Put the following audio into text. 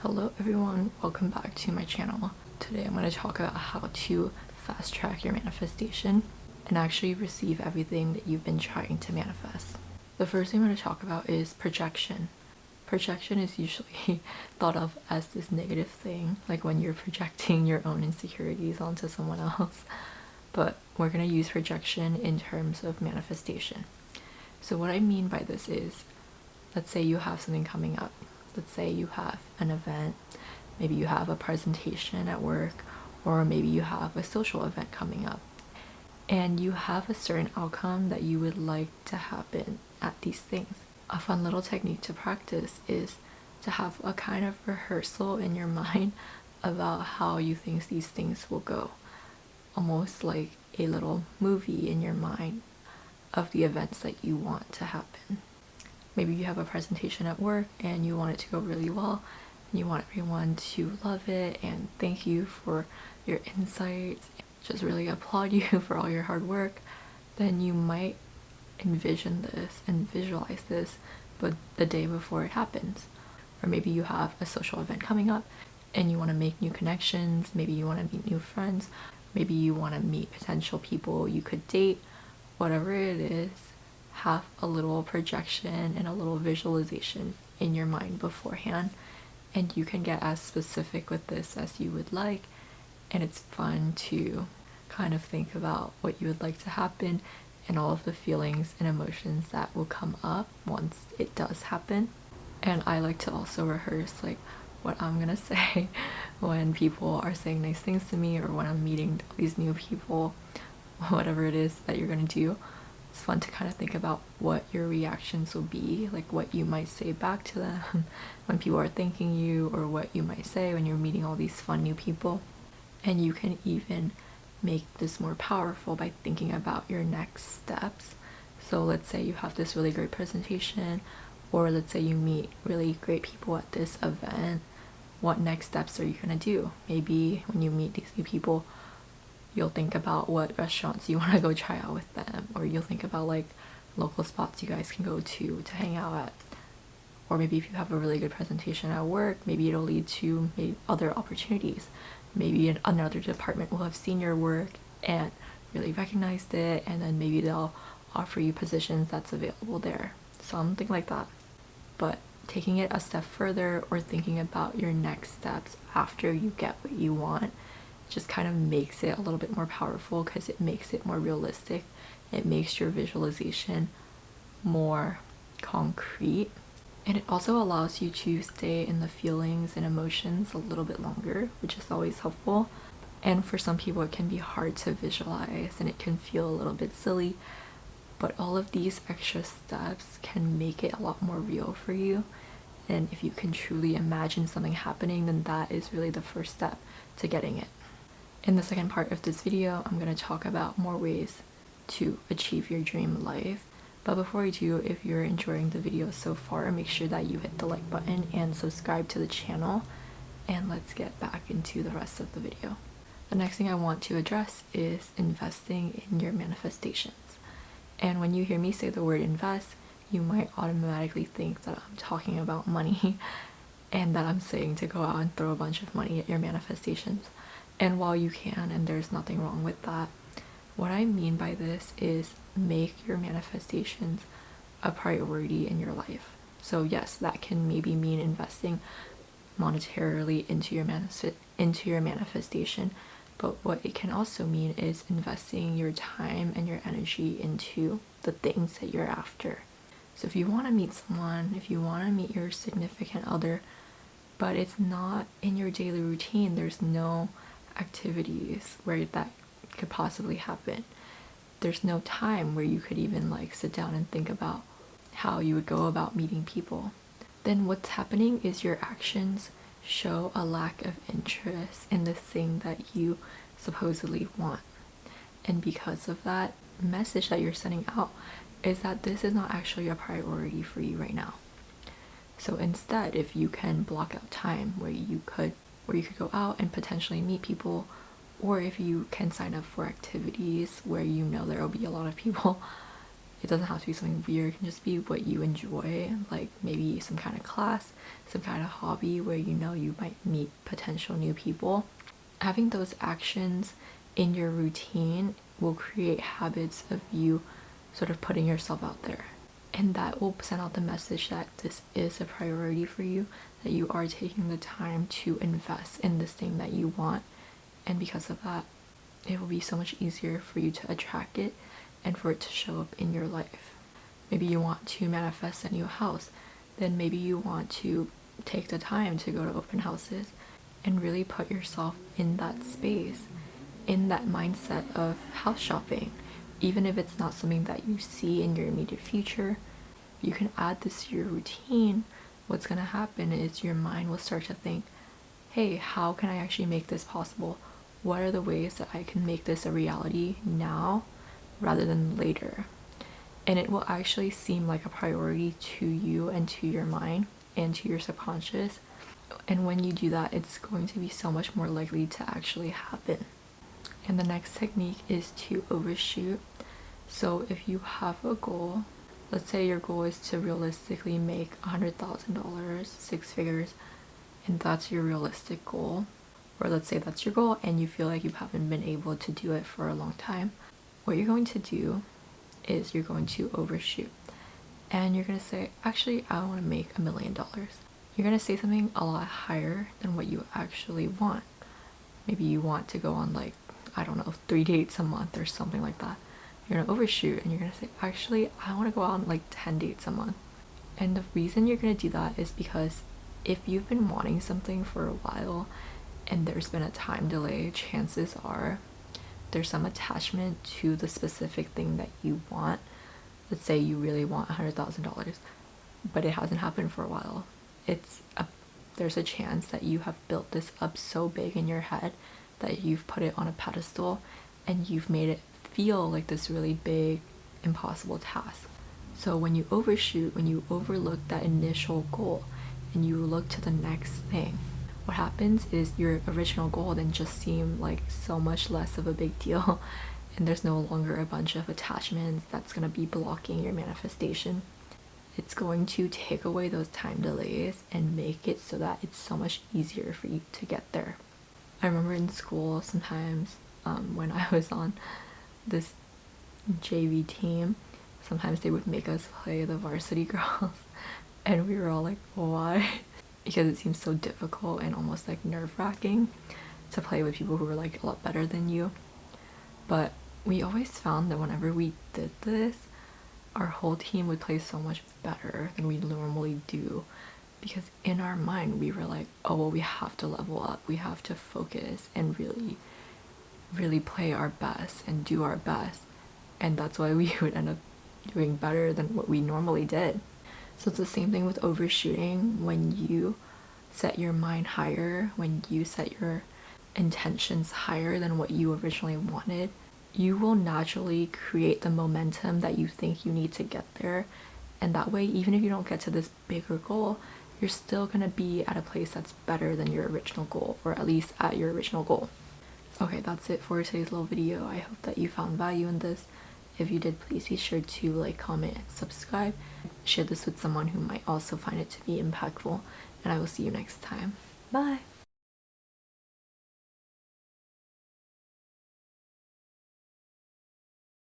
Hello everyone, welcome back to my channel. Today I'm going to talk about how to fast track your manifestation and actually receive everything that you've been trying to manifest. The first thing I'm going to talk about is projection. Projection is usually thought of as this negative thing, like when you're projecting your own insecurities onto someone else. But we're going to use projection in terms of manifestation. So what I mean by this is, let's say you have something coming up. Let's say you have an event, maybe you have a presentation at work, or maybe you have a social event coming up. And you have a certain outcome that you would like to happen at these things. A fun little technique to practice is to have a kind of rehearsal in your mind about how you think these things will go. Almost like a little movie in your mind of the events that you want to happen. Maybe you have a presentation at work and you want it to go really well and you want everyone to love it and thank you for your insights, just really applaud you for all your hard work. Then you might envision this and visualize this, but the day before it happens. Or maybe you have a social event coming up and you want to make new connections, maybe you want to meet new friends, maybe you want to meet potential people you could date. Whatever it is, have a little projection and a little visualization in your mind beforehand, and you can get as specific with this as you would like. And it's fun to kind of think about what you would like to happen and all of the feelings and emotions that will come up once it does happen. And I like to also rehearse like what I'm gonna say when people are saying nice things to me, or when I'm meeting these new people, whatever it is that you're gonna do. It's fun to kind of think about what your reactions will be, like what you might say back to them when people are thanking you, or what you might say when you're meeting all these fun new people. And you can even make this more powerful by thinking about your next steps. So let's say you have this really great presentation, or let's say you meet really great people at this event. What next steps are you gonna do? Maybe when you meet these new people, you'll think about what restaurants you want to go try out with them, or you'll think about like local spots you guys can go to hang out at. Or maybe if you have a really good presentation at work, maybe it'll lead to maybe other opportunities. Maybe another department will have seen your work and really recognized it, and then maybe they'll offer you positions that's available there, something like that. But taking it a step further, or thinking about your next steps after you get what you want, just kind of makes it a little bit more powerful, because it makes it more realistic. It makes your visualization more concrete, and it also allows you to stay in the feelings and emotions a little bit longer, which is always helpful. And for some people it can be hard to visualize and it can feel a little bit silly, but all of these extra steps can make it a lot more real for you. And if you can truly imagine something happening, then that is really the first step to getting it. In the second part of this video, I'm going to talk about more ways to achieve your dream life. But before I do, if you're enjoying the video so far, make sure that you hit the like button and subscribe to the channel. And let's get back into the rest of the video. The next thing I want to address is investing in your manifestations. And when you hear me say the word invest, you might automatically think that I'm talking about money and that I'm saying to go out and throw a bunch of money at your manifestations. And while you can, and there's nothing wrong with that, what I mean by this is make your manifestations a priority in your life. So yes, that can maybe mean investing monetarily into your manifestation, but what it can also mean is investing your time and your energy into the things that you're after. So if you want to meet someone, if you want to meet your significant other, but it's not in your daily routine, there's no activities where that could possibly happen, there's no time where you could even like sit down and think about how you would go about meeting people, then what's happening is your actions show a lack of interest in the thing that you supposedly want. And because of that, message that you're sending out is that this is not actually a priority for you right now. So instead, if you can block out time where you could go out and potentially meet people, or if you can sign up for activities where you know there will be a lot of people, It doesn't have to be something weird. It can just be what you enjoy, like maybe some kind of class, some kind of hobby where you know you might meet potential new people. Having those actions in your routine will create habits of you sort of putting yourself out there. And that will send out the message that this is a priority for you, that you are taking the time to invest in this thing that you want. And because of that, it will be so much easier for you to attract it and for it to show up in your life. Maybe you want to manifest a new house, then maybe you want to take the time to go to open houses and really put yourself in that space, in that mindset of house shopping. Even if it's not something that you see in your immediate future, you can add this to your routine. What's going to happen is your mind will start to think, hey, how can I actually make this possible? What are the ways that I can make this a reality now rather than later? And it will actually seem like a priority to you and to your mind and to your subconscious. And when you do that, it's going to be so much more likely to actually happen. And the next technique is to overshoot. So if you have a goal, let's say your goal is to realistically make $100,000, 6 figures, and that's your realistic goal. Or let's say that's your goal and you feel like you haven't been able to do it for a long time. What you're going to do is you're going to overshoot. And you're going to say, actually, I want to make $1 million. You're going to say something a lot higher than what you actually want. Maybe you want to go on like, I don't know, 3 dates a month or something like that. You're going to overshoot and you're going to say, actually, I want to go on like 10 dates a month. And the reason you're going to do that is because if you've been wanting something for a while and there's been a time delay, chances are there's some attachment to the specific thing that you want. Let's say you really want $100,000, but it hasn't happened for a while. There's a chance that you have built this up so big in your head that you've put it on a pedestal and you've made it feel like this really big, impossible task. So when you overshoot, when you overlook that initial goal and you look to the next thing, what happens is your original goal then just seemed like so much less of a big deal, and there's no longer a bunch of attachments that's going to be blocking your manifestation. It's going to take away those time delays and make it so that it's so much easier for you to get there. I remember in school sometimes when I was on this JV team, sometimes they would make us play the varsity girls and we were all like, why? Because it seems so difficult and almost like nerve-wracking to play with people who were like a lot better than you. But we always found that whenever we did this, our whole team would play so much better than we normally do, because in our mind we were like, oh well, we have to level up, we have to focus and really play our best and do our best, and that's why we would end up doing better than what we normally did. So it's the same thing with overshooting. When you set your mind higher, when you set your intentions higher than what you originally wanted, you will naturally create the momentum that you think you need to get there. And that way, even if you don't get to this bigger goal, you're still going to be at a place that's better than your original goal, or at least at your original goal. Okay, that's it for today's little video. I hope that you found value in this. If you did, please be sure to like, comment, and subscribe. Share this with someone who might also find it to be impactful, and I will see you next time. Bye!